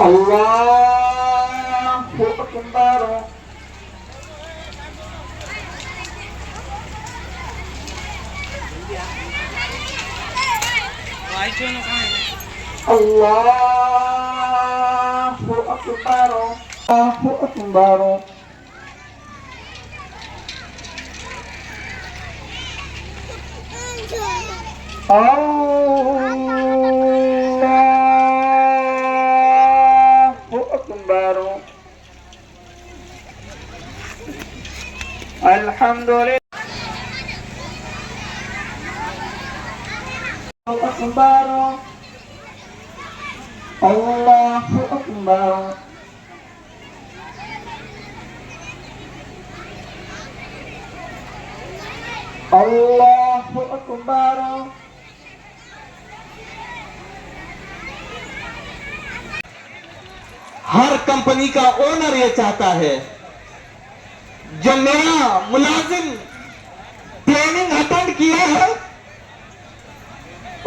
Allahu Akbar. Allahu Akbar. Allahu Akbar. Alhamdulillah. Allahu Akbar. Allahu Akbar. Allahu Akbar. हर company का owner ये चाहता है जो मेरा मुलाजिम ट्रेनिंग अटेंड किया है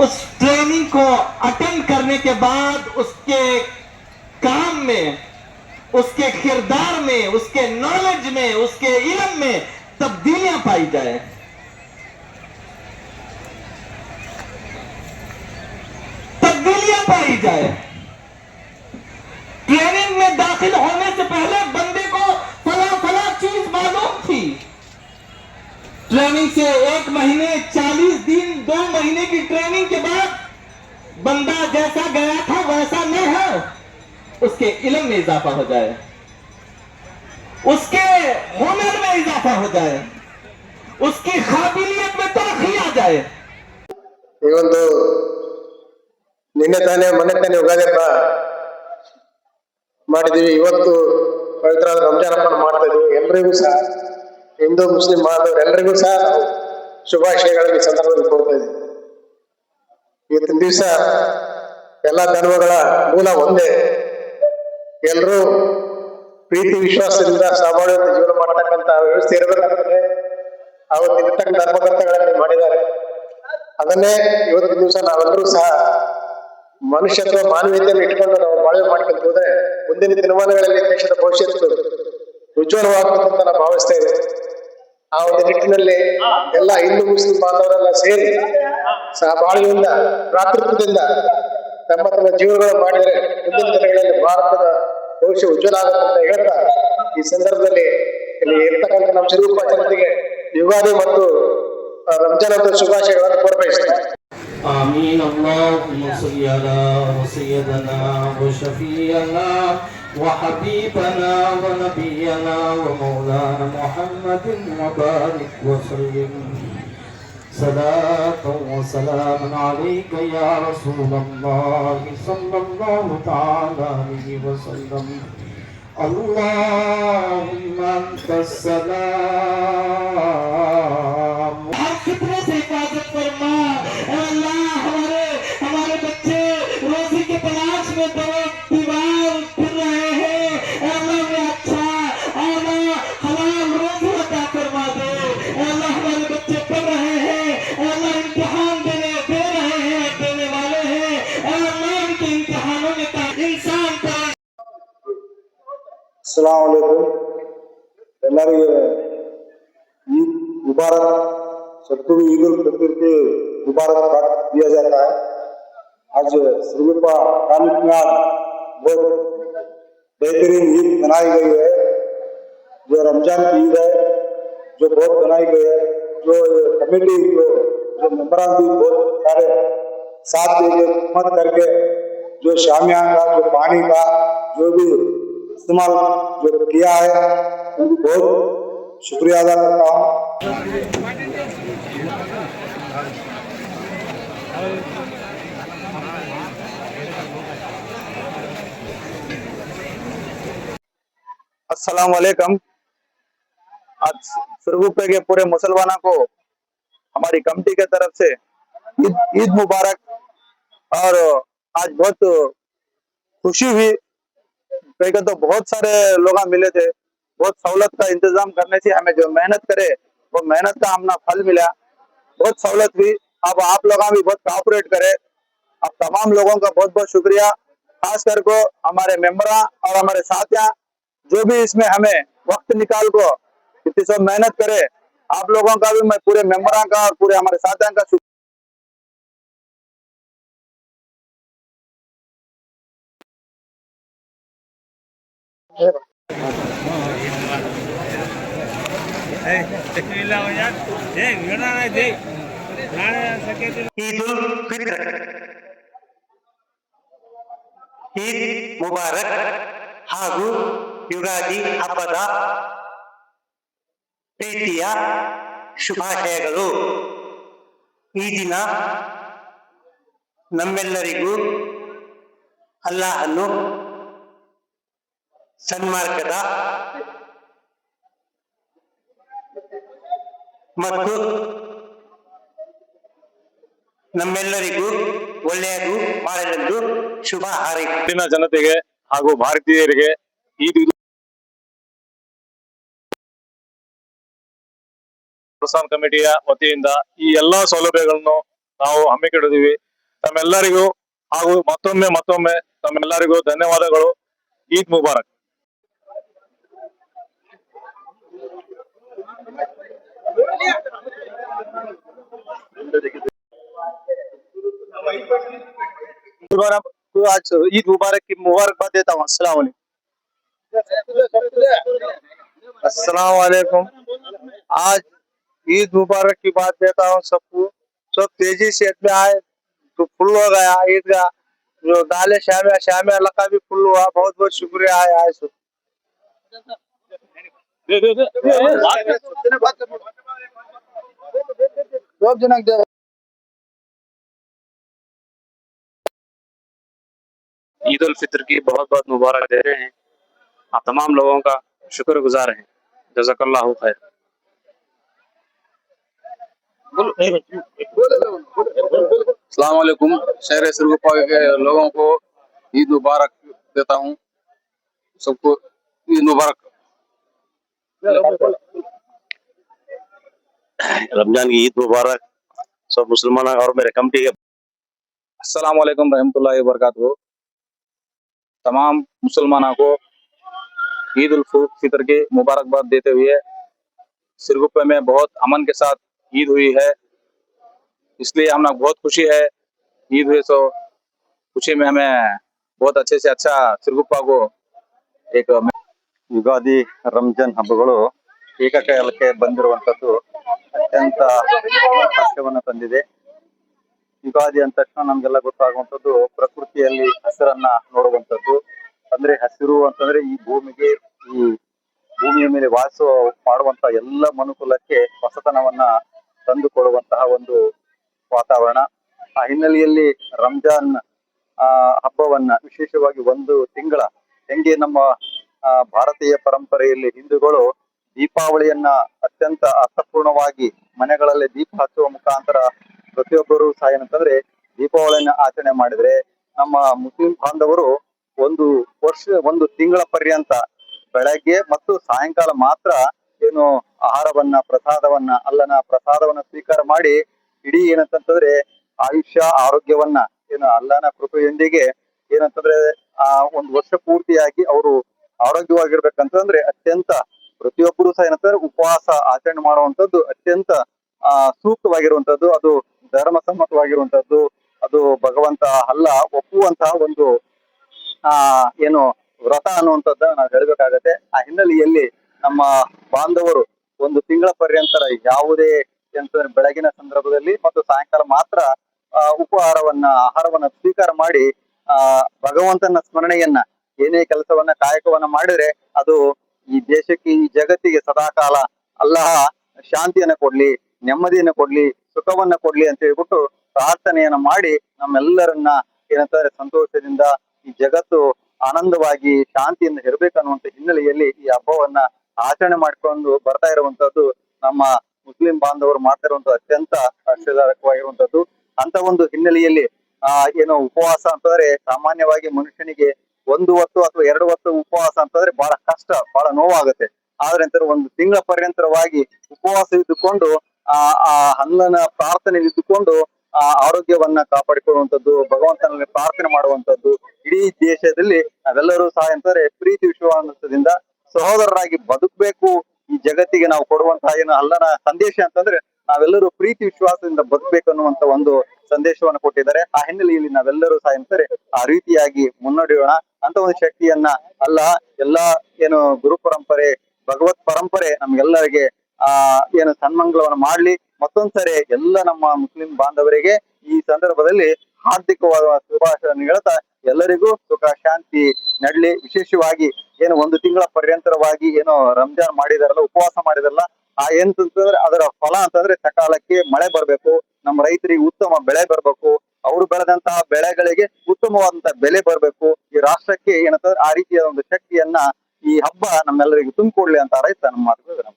उस ट्रेनिंग को अटेंड करने के बाद उसके काम में, उसके किरदार में, उसके नॉलेज में, उसके इल्म में तब्दीलियां पाई जाए। तब्दीलियां पाई जाए। ट्रेनिंग में दाखिल होने से पहले बंदे को फला चीज मालूम थी। ट्रेनिंग से 1 महीने, 40 दिन, 2 महीने की ट्रेनिंग के बाद बंदा जैसा गया था वैसा नहीं है, उसके इल्म में इजाफा हो जाए, उसके हुनर में इजाफा हो जाए, उसकी काबिलियत में तरक्की आ जाए। ನಿನ್ನೆ ತಾನೇ ಮೊನ್ನೆ ತಾನೇ ಯುಗಾದಿ ಹಬ್ಬ ಮಾಡಿದೀವಿ. ಇವತ್ತು ಪವಿತ್ರ ರಂಜಾನ್ ಹಬ್ಬ ಮಾಡ್ತಾ ಇದೀವಿ. ಎಲ್ರಿಗೂ ಸಹ, ಹಿಂದೂ ಮುಸ್ಲಿಂ ಬಾಂಧವರೆಲ್ಲರಿಗೂ ಸಹ ನಾವು ಶುಭಾಶಯಗಳನ್ನು ಈ ಸಂದರ್ಭದಲ್ಲಿ ಕೊಡ್ತಾ ಇದ್ದೀವಿ. ಇವತ್ತಿನ ದಿವಸ ಎಲ್ಲಾ ಧರ್ಮಗಳ ಮೂಲ ಒಂದೇ. ಎಲ್ಲರೂ ಪ್ರೀತಿ ವಿಶ್ವಾಸದಿಂದ ಸಾಮಾನ್ಯವಾಗಿ ಜೀವನ ಮಾಡ್ತಕ್ಕಂಥ ವ್ಯವಸ್ಥೆ ಇರಬೇಕಾಗ್ತದೆ. ಅವತ್ತಿನ ಧರ್ಮಕರ್ತಗಳಲ್ಲಿ ಮಾಡಿದ್ದಾರೆ. ಅದನ್ನೇ ಇವತ್ತಿನ ದಿವಸ ನಾವೆಲ್ಲರೂ ಸಹ ಮನುಷ್ಯತ್ವ, ಮಾನವೀಯತೆಯನ್ನು ಇಟ್ಕೊಂಡು ನಾವು ಬಾಳ್ವೆ ಮಾಡ್ಕೊಂಡು ಹೋದ್ರೆ ಮುಂದಿನ ದಿನಮಾನಗಳಲ್ಲಿ ದೇಶದ ಭವಿಷ್ಯತ್ತು ಉಜ್ವಲವಾಗ್ತದೆ ಅಂತ ನಾವು ಭಾವಿಸ್ತಾ ಇದ್ದೇವೆ. ಆ ಒಂದು ನಿಟ್ಟಿನಲ್ಲಿ ಎಲ್ಲ ಹಿಂದೂ ಮುಸ್ಲಿಂ ಬಾಂಧವರೆಲ್ಲ ಸೇರಿ ಬಾಳ್ವೆಯಿಂದ, ಭ್ರಾತೃತ್ವದಿಂದ ತಮ್ಮ ತಮ್ಮ ಜೀವನಗಳು ಮಾಡಿದರೆ ಮುಂದಿನ ದಿನಗಳಲ್ಲಿ ಭಾರತದ ಭವಿಷ್ಯ ಉಜ್ವಲ ಆಗುತ್ತೆ ಅಂತ ಹೇಳ್ತಾ ಈ ಸಂದರ್ಭದಲ್ಲಿ ಇಲ್ಲಿ ಇರ್ತಕ್ಕಂಥ ನಮ್ಮ ಸಿರುಗುಪ್ಪ ಜನತೆಗೆ ಯುಗಾದಿ ಮತ್ತು ರಂಜಾನ್ ಹಬ್ಬದ ಶುಭಾಶಯಗಳನ್ನು ಕೋರ್ಪಡಿಸ್ತಾರೆ. آمين. اللهم صل على سيدنا وشفيعنا وحبيبنا ونبينا ومولانا محمد وبارك وسلم صلاة وسلام عليك يا رسول الله صلى الله تعالى عليه وسلم. अल्लाहुम्मा अंतस्सलाम। हर फितने से हिफाजत फरमा अल्लाह। हमारे हमारे बच्चे रोजी के तलाश में दो दीवार फिर रहे हैं अल्लाह में अच्छा अल्लाह हलाल रोजी अता फरमा दे अल्लाह। हमारे बच्चे पढ़ रहे हैं अल्लाह इम्तिहान दे रहे हैं देने वाले हैं अल्लाह उनके इम्तिहानों में का इंसान का अस्सलाम वालेकुम ಎಲ್ಲರಿಗೆ ईद मुबारक। सबको भी ईद उल फितर के मुबारकबाद दिया जाता है। आज श्रीगुप्पा तालुक में आज बहुत बेहतरीन ईद मनाई गई है, जो रमजान की ईद है, जो बहुत बनाई गई है। जो कमेटी जो मेम्बरान भी बहुत सारे साथ देके मत करके जो शामियान का जो पानी का जो भी इस्तेमाल जो किया है उनको बहुत शुक्रिया अदा करता हूँ। अस्सलाम वालेकुम। आज सिरगुप्पे के पूरे मुसलमानों को हमारी कमेटी के तरफ से ईद मुबारक। और आज बहुत खुशी हुई, कहीं तो बहुत सारे लोग मिले थे। बहुत सहूलत का इंतजाम करने से हमें जो मेहनत करे वो मेहनत का हमने फल मिला। बहुत सहूलत हुई। अब आप लोग भी बहुत कोऑपरेट करे। अब तमाम लोगों का बहुत बहुत शुक्रिया, खास करके हमारे मेंबरा और हमारे साथियां जो भी इसमें हमें वक्त निकाल को इतनी सब मेहनत करे। आप लोगों का भी मैं पूरे मेंबरा का और पूरे हमारे साथियों का ईद उल फित्र ಈದ್ ಮುಬಾರಕ್ ಹಾಗೂ ಯುಗಾದಿ ಹಬ್ಬದ ಪ್ರೀತಿಯ ಶುಭಾಶಯಗಳು। ಈ ದಿನ ನಮ್ಮೆಲ್ಲರಿಗೂ ಅಲ್ಲಾಹನು ಸನ್ಮಾರ್ಗದ ಮತ್ತು ನಮ್ಮೆಲ್ಲರಿಗೂ ಒಳ್ಳೆಯದು ಮಾಡಲೆಂದು ಶುಭ ಹಾರೈಕೆ। ಜನತೆಗೆ ಹಾಗೂ ಭಾರತೀಯರಿಗೆ ಈದ್ ಪ್ರಸ್ಥಾನ ಕಮಿಟಿಯ ವತಿಯಿಂದ ಈ ಎಲ್ಲಾ ಸೌಲಭ್ಯಗಳನ್ನು ನಾವು ಹಮ್ಮಿಕೊಂಡಿದ್ದೀವಿ। ತಮ್ಮೆಲ್ಲರಿಗೂ ಹಾಗೂ ಮತ್ತೊಮ್ಮೆ ತಮ್ಮೆಲ್ಲರಿಗೂ ಧನ್ಯವಾದಗಳು। ಈದ್ ಮುಬಾರಕ್। तो आज ईद मुबारक की मुबारकबाद देता हूँ। अस्सलाम वालेकुम। आज ईद मुबारक की बात देता हूँ सबको। सब तेजी से में आए तो फुल हो गया ईद का जो डाले शामिया लका भी फुल हुआ। बहुत बहुत शुक्रिया है आज सब। ईद उल फित्र की बहुत बहुत मुबारक दे रहे हैं। आप तमाम लोगों का शुक्रगुजार हैं। जज़ाकल्लाहु खैर। अस्सलाम वालेकुम। शहर सिरगुप्पा के लोगों को ईद मुबारक देता हूँ। सबको ईद मुबारक। रमजान की ईद मुबारक सब मुसलमान और मेरे कमेटी के। अस्सलाम वालेकुम रहमतुल्लाहि व बरकातहू। तमाम मुसलमानों को ईद उल फितर की मुबारकबाद देते हुए सिरगुप्पे में बहुत अमन के साथ ईद हुई है, इसलिए हमें बहुत खुशी है। ईद हुई तो खुशी में हमें बहुत अच्छे से अच्छा सिरगुप्पा को एक ಯುಗಾದಿ ರಂಜಾನ್ ಹಬ್ಬಗಳು ಏಕಕಾಲಕ್ಕೆ ಬಂದಿರುವಂತದ್ದು ಅತ್ಯಂತ ಹರ್ಷವನ್ನು ತಂದಿದೆ। ಯುಗಾದಿ ಅಂದ ತಕ್ಷಣ ನಮ್ಗೆಲ್ಲ ಗೊತ್ತಾಗುವಂತದ್ದು ಪ್ರಕೃತಿಯಲ್ಲಿ ಹಸಿರನ್ನ ನೋಡುವಂತದ್ದು। ಅಂದ್ರೆ ಹಸಿರು ಅಂತಂದ್ರೆ ಈ ಭೂಮಿಗೆ ಈ ಭೂಮಿಯ ಮೇಲೆ ವಾಸ ಮಾಡುವಂತ ಎಲ್ಲ ಮನುಕುಲಕ್ಕೆ ಹೊಸತನವನ್ನ ತಂದುಕೊಡುವಂತಹ ಒಂದು ವಾತಾವರಣ। ಆ ಹಿನ್ನೆಲೆಯಲ್ಲಿ ರಂಜಾನ್ ಹಬ್ಬವನ್ನ ವಿಶೇಷವಾಗಿ ಒಂದು ತಿಂಗಳ ಹೆಂಗೆ ನಮ್ಮ ಭಾರತೀಯ ಪರಂಪರೆಯಲ್ಲಿ ಹಿಂದೂಗಳು ದೀಪಾವಳಿಯನ್ನ ಅತ್ಯಂತ ಅರ್ಥಪೂರ್ಣವಾಗಿ ಮನೆಗಳಲ್ಲಿ ದೀಪ ಹಚ್ಚುವ ಮುಖಾಂತರ ಪ್ರತಿಯೊಬ್ಬರು ಸಹ ಏನಂತಂದ್ರೆ ದೀಪಾವಳಿಯನ್ನ ಆಚರಣೆ ಮಾಡಿದ್ರೆ, ನಮ್ಮ ಮುಸ್ಲಿಂ ಬಾಂಧವರು ಒಂದು ತಿಂಗಳ ಪರ್ಯಂತ ಬೆಳಗ್ಗೆ ಮತ್ತು ಸಾಯಂಕಾಲ ಮಾತ್ರ ಏನು ಪ್ರಸಾದವನ್ನ ಅಲ್ಲನ ಪ್ರಸಾದವನ್ನ ಸ್ವೀಕಾರ ಮಾಡಿ ಇಡೀ ಏನಂತಂದ್ರೆ ಆಯುಷ್ಯ ಆರೋಗ್ಯವನ್ನ ಏನು ಅಲ್ಲನ ಕೃಪೆಯೊಂದಿಗೆ ಏನಂತಂದ್ರೆ ಒಂದು ವರ್ಷ ಪೂರ್ತಿಯಾಗಿ ಅವರು ಆರೋಗ್ಯವಾಗಿರ್ಬೇಕಂತಂದ್ರೆ ಅತ್ಯಂತ ಪ್ರತಿಯೊಬ್ಬರು ಸಹ ಏನಂತಂದ್ರೆ ಉಪವಾಸ ಆಚರಣೆ ಮಾಡುವಂತದ್ದು ಅತ್ಯಂತ ಸೂಕ್ತವಾಗಿರುವಂತದ್ದು, ಅದು ಧರ್ಮಸಮ್ಮತವಾಗಿರುವಂತದ್ದು, ಅದು ಭಗವಂತ ಅಲ್ಲ ಒಪ್ಪುವಂತಹ ಒಂದು ಏನು ವ್ರತ ಅನ್ನುವಂಥದ್ದು ನಾವು ಹೇಳ್ಬೇಕಾಗತ್ತೆ. ಆ ಹಿನ್ನೆಲೆಯಲ್ಲಿ ನಮ್ಮ ಬಾಂಧವರು ಒಂದು ತಿಂಗಳ ಪರ್ಯಂತರ ಯಾವುದೇ ಎಂತಂದ್ರೆ ಬೆಳಗಿನ ಸಂದರ್ಭದಲ್ಲಿ ಮತ್ತು ಸಾಯಂಕಾಲ ಮಾತ್ರ ಆಹಾರವನ್ನ ಸ್ವೀಕಾರ ಮಾಡಿ ಭಗವಂತನ ಸ್ಮರಣೆಯನ್ನ ಏನೇ ಕೆಲಸವನ್ನ ಕಾಯಕವನ್ನ ಮಾಡಿದ್ರೆ ಅದು ಈ ದೇಶಕ್ಕೆ ಈ ಜಗತ್ತಿಗೆ ಸದಾಕಾಲ ಅಲ್ಲಾಹ ಶಾಂತಿಯನ್ನ ಕೊಡ್ಲಿ, ನೆಮ್ಮದಿಯನ್ನ ಕೊಡ್ಲಿ, ಸುಖವನ್ನ ಕೊಡ್ಲಿ ಅಂತ ಹೇಳ್ಬಿಟ್ಟು ಪ್ರಾರ್ಥನೆಯನ್ನ ಮಾಡಿ ನಮ್ಮೆಲ್ಲರನ್ನ ಏನಂತಂದ್ರೆ ಸಂತೋಷದಿಂದ ಈ ಜಗತ್ತು ಆನಂದವಾಗಿ ಶಾಂತಿಯಿಂದ ಇರಬೇಕನ್ನುವಂತ ಹಿನ್ನೆಲೆಯಲ್ಲಿ ಈ ಹಬ್ಬವನ್ನ ಆಚರಣೆ ಮಾಡ್ಕೊಂಡು ಬರ್ತಾ ಇರುವಂತದ್ದು ನಮ್ಮ ಮುಸ್ಲಿಂ ಬಾಂಧವರು ಮಾಡ್ತಾ ಇರುವಂತ ಅತ್ಯಂತ ಹರ್ಷದಾಯಕವಾಗಿರುವಂತದ್ದು. ಅಂತ ಒಂದು ಹಿನ್ನೆಲೆಯಲ್ಲಿ ಏನು ಉಪವಾಸ ಅಂತಂದ್ರೆ ಸಾಮಾನ್ಯವಾಗಿ ಮನುಷ್ಯನಿಗೆ 1 ಹೊತ್ತು ಅಥವಾ 2 ಹೊತ್ತು ಉಪವಾಸ ಅಂತಂದ್ರೆ ಬಹಳ ಕಷ್ಟ, ಬಹಳ ನೋವಾಗುತ್ತೆ. ಆದ್ರೆ ಅಂತ ಒಂದು ತಿಂಗಳ ಪರ್ಯಂತರವಾಗಿ ಉಪವಾಸ ಇದ್ದುಕೊಂಡು ಆ ಹಲ್ಲನ ಪ್ರಾರ್ಥನೆ ಇದ್ದುಕೊಂಡು ಆರೋಗ್ಯವನ್ನ ಕಾಪಾಡಿಕೊಳ್ಳುವಂಥದ್ದು, ಭಗವಂತನಲ್ಲಿ ಪ್ರಾರ್ಥನೆ ಮಾಡುವಂತದ್ದು, ಇಡೀ ದೇಶದಲ್ಲಿ ನಾವೆಲ್ಲರೂ ಸಹ ಅಂತಂದ್ರೆ ಪ್ರೀತಿ ವಿಶ್ವಾಸದಿಂದ ಸಹೋದರರಾಗಿ ಬದುಕಬೇಕು. ಈ ಜಗತ್ತಿಗೆ ನಾವು ಕೊಡುವಂತಹ ಏನು ಅಲ್ಲನ ಸಂದೇಶ ಅಂತಂದ್ರೆ ನಾವೆಲ್ಲರೂ ಪ್ರೀತಿ ವಿಶ್ವಾಸದಿಂದ ಬದುಕಬೇಕು ಅನ್ನುವಂತ ಒಂದು ಸಂದೇಶವನ್ನು ಕೊಟ್ಟಿದ್ದಾರೆ. ಆ ಹಿನ್ನೆಲೆಯಲ್ಲಿ ನಾವೆಲ್ಲರೂ ಸಹ ಅಂತಾರೆ ಆ ರೀತಿಯಾಗಿ ಮುನ್ನಡೆಯೋಣ ಅಂತ ಒಂದು ಶಕ್ತಿಯನ್ನ ಎಲ್ಲಾ ಏನು ಗುರು ಪರಂಪರೆ ಭಗವತ್ ಪರಂಪರೆ ನಮ್ಗೆಲ್ಲರಿಗೆ ಏನು ಸನ್ಮಂಗಳವನ್ನು ಮಾಡ್ಲಿ. ಮತ್ತೊಂದ್ಸರಿ ಎಲ್ಲ ನಮ್ಮ ಮುಸ್ಲಿಂ ಬಾಂಧವರಿಗೆ ಈ ಸಂದರ್ಭದಲ್ಲಿ ಹಾರ್ದಿಕವಾದ ಶುಭಾಶಯ ಹೇಳ್ತಾ ಎಲ್ಲರಿಗೂ ಸುಖ ಶಾಂತಿ ನಡ್ಲಿ. ವಿಶೇಷವಾಗಿ ಏನು 1 ತಿಂಗಳ ಪರ್ಯಂತರವಾಗಿ ಏನೋ ರಂಜಾನ್ ಮಾಡಿದಾರಲ್ಲ, ಉಪವಾಸ ಮಾಡಿದಾರಲ್ಲ, ಏನಂತಂದ್ರೆ ಅದರ ಫಲ ಅಂತಂದ್ರೆ ಸಕಾಲಕ್ಕೆ ಮಳೆ ಬರ್ಬೇಕು, ನಮ್ಮ ರೈತರಿಗೆ ಉತ್ತಮ ಬೆಳೆ ಬರ್ಬೇಕು, ಅವರು ಬೆಳೆದಂತಹ ಬೆಳೆಗಳಿಗೆ ಉತ್ತಮವಾದಂತಹ ಬೆಲೆ ಬರ್ಬೇಕು, ಈ ರಾಷ್ಟ್ರಕ್ಕೆ ಏನಂತಂದ್ರೆ ಆ ರೀತಿಯ ಒಂದು ಶಕ್ತಿಯನ್ನ ಈ ಹಬ್ಬ ನಮ್ಮೆಲ್ಲರಿಗೂ ತುಂಬಿಕೊಡ್ಲಿ ಅಂತ ರೈತ ನಮ್ಮ ಮಾತುಗಳು.